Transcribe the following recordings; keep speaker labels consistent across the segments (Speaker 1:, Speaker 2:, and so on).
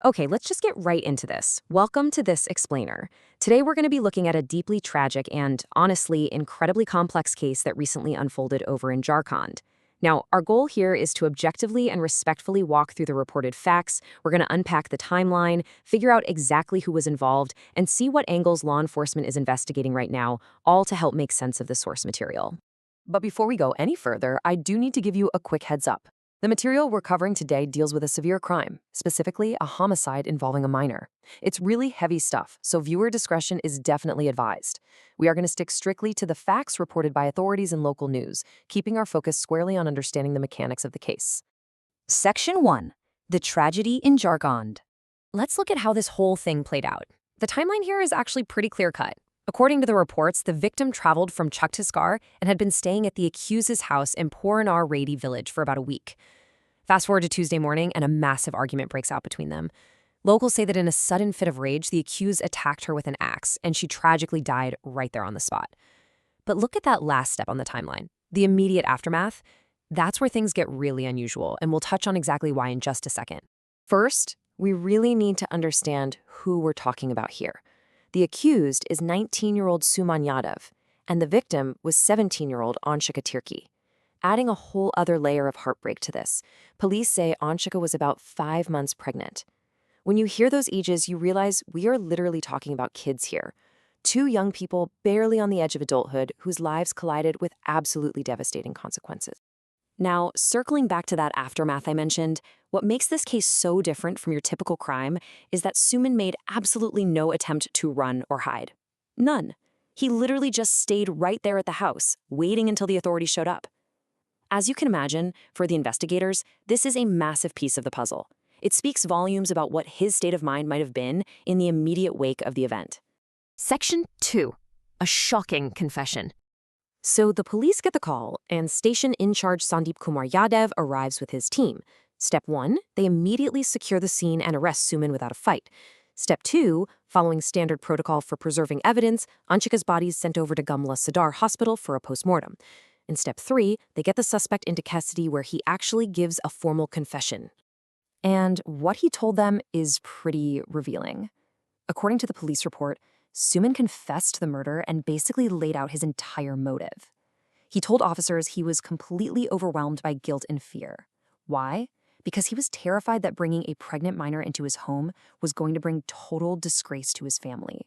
Speaker 1: Okay, let's just get right into this. Welcome to This Explainer. Today we're going to be looking at a deeply tragic and, honestly, incredibly complex case that recently unfolded over in Jharkhand. Now, our goal here is to objectively and respectfully walk through the reported facts. We're going to unpack the timeline, figure out exactly who was involved, and see what angles law enforcement is investigating right now, all to help make sense of the source material. But before we go any further, I do need to give you a quick heads up. The material we're covering today deals with a severe crime, specifically a homicide involving a minor. It's really heavy stuff, so viewer discretion is definitely advised. We are going to stick strictly to the facts reported by authorities and local news, keeping our focus squarely on understanding the mechanics of the case. Section 1. The Tragedy in Jharkhand. Let's look at how this whole thing played out. The timeline here is actually pretty clear-cut. According to the reports, the victim traveled from Chhattisgarh and had been staying at the accused's house in Puranar Radi village for about a week. Fast forward to Tuesday morning, and a massive argument breaks out between them. Locals say that in a sudden fit of rage, the accused attacked her with an axe, and she tragically died right there on the spot. But look at that last step on the timeline, the immediate aftermath. That's where things get really unusual, and we'll touch on exactly why in just a second. First, we really need to understand who we're talking about here. The accused is 19-year-old Suman Yadav, and the victim was 17-year-old Anshika Tirki. Adding a whole other layer of heartbreak to this, police say Anshika was about 5 months pregnant. When you hear those ages, you realize we are literally talking about kids here. Two young people barely on the edge of adulthood whose lives collided with absolutely devastating consequences. Now, circling back to that aftermath I mentioned, what makes this case so different from your typical crime is that Suman made absolutely no attempt to run or hide. None. He literally just stayed right there at the house, waiting until the authorities showed up. As you can imagine, for the investigators, this is a massive piece of the puzzle. It speaks volumes about what his state of mind might have been in the immediate wake of the event. Section 2. A shocking confession. So the police get the call, and station in charge Sandeep Kumar Yadav arrives with his team. Step 1, they immediately secure the scene and arrest Suman without a fight. Step 2, following standard protocol for preserving evidence, Anshika's body is sent over to Gumla Sadar Hospital for a postmortem. In step 3, they get the suspect into custody where he actually gives a formal confession. And what he told them is pretty revealing. According to the police report, Suman confessed to the murder and basically laid out his entire motive. He told officers he was completely overwhelmed by guilt and fear. Why? Because he was terrified that bringing a pregnant minor into his home was going to bring total disgrace to his family.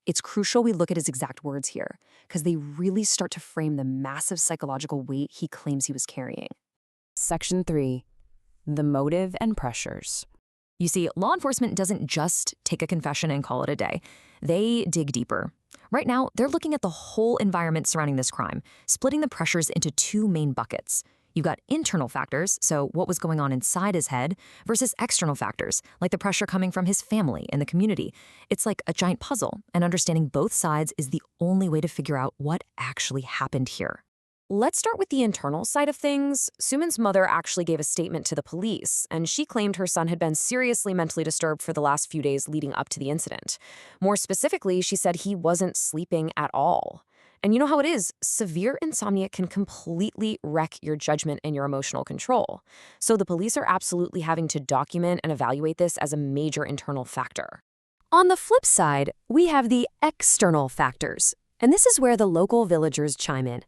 Speaker 1: It's crucial we look at his exact words here, because they really start to frame the massive psychological weight he claims he was carrying. Section 3. The motive and pressures. You see, law enforcement doesn't just take a confession and call it a day. They dig deeper. Right now, they're looking at the whole environment surrounding this crime, splitting the pressures into two main buckets. You've got internal factors, so what was going on inside his head, versus external factors, like the pressure coming from his family and the community. It's like a giant puzzle, and understanding both sides is the only way to figure out what actually happened here. Let's start with the internal side of things. Suman's mother actually gave a statement to the police, and she claimed her son had been seriously mentally disturbed for the last few days leading up to the incident. More specifically, she said he wasn't sleeping at all. And you know how it is, severe insomnia can completely wreck your judgment and your emotional control. So the police are absolutely having to document and evaluate this as a major internal factor. On the flip side, we have the external factors, and this is where the local villagers chime in.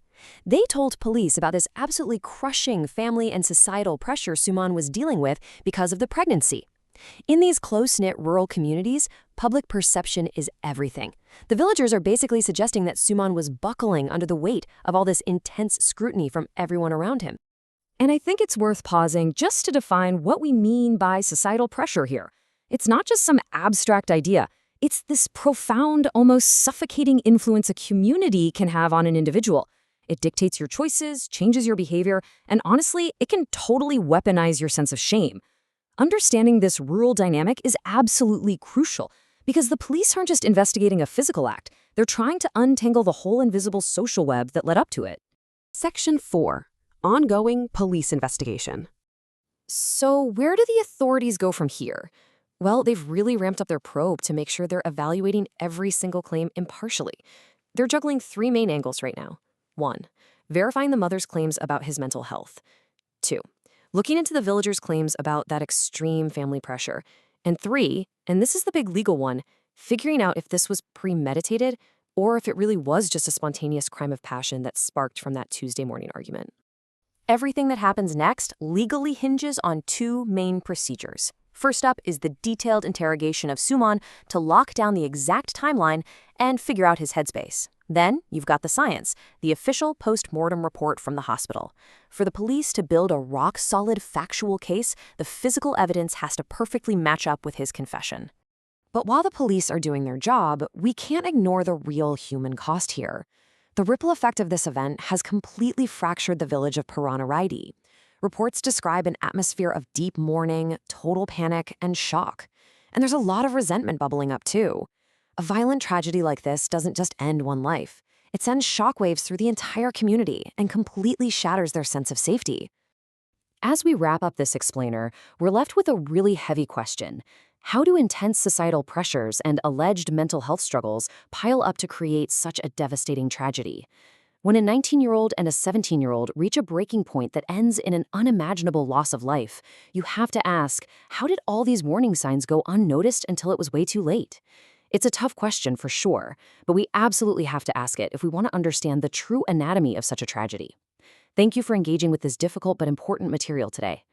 Speaker 1: They told police about this absolutely crushing family and societal pressure Suman was dealing with because of the pregnancy. In these close-knit rural communities, public perception is everything. The villagers are basically suggesting that Suman was buckling under the weight of all this intense scrutiny from everyone around him. And I think it's worth pausing just to define what we mean by societal pressure here. It's not just some abstract idea. It's this profound, almost suffocating influence a community can have on an individual. It dictates your choices, changes your behavior, and honestly, it can totally weaponize your sense of shame. Understanding this rural dynamic is absolutely crucial because the police aren't just investigating a physical act. They're trying to untangle the whole invisible social web that led up to it. Section 4. Ongoing police investigation. So where do the authorities go from here? Well, they've really ramped up their probe to make sure they're evaluating every single claim impartially. They're juggling 3 main angles right now. 1. Verifying the mother's claims about his mental health. 2. Looking into the villagers' claims about that extreme family pressure. And 3, and this is the big legal one, figuring out if this was premeditated or if it really was just a spontaneous crime of passion that sparked from that Tuesday morning argument. Everything that happens next legally hinges on 2 main procedures. First up is the detailed interrogation of Suman to lock down the exact timeline and figure out his headspace. Then you've got the science, the official post-mortem report from the hospital. For the police to build a rock-solid factual case, the physical evidence has to perfectly match up with his confession. But while the police are doing their job, we can't ignore the real human cost here. The ripple effect of this event has completely fractured the village of Puranaraidi. Reports describe an atmosphere of deep mourning, total panic, and shock. And there's a lot of resentment bubbling up, too. A violent tragedy like this doesn't just end one life. It sends shockwaves through the entire community and completely shatters their sense of safety. As we wrap up this explainer, we're left with a really heavy question. How do intense societal pressures and alleged mental health struggles pile up to create such a devastating tragedy? When a 19-year-old and a 17-year-old reach a breaking point that ends in an unimaginable loss of life, you have to ask, how did all these warning signs go unnoticed until it was way too late? It's a tough question for sure, but we absolutely have to ask it if we want to understand the true anatomy of such a tragedy. Thank you for engaging with this difficult but important material today.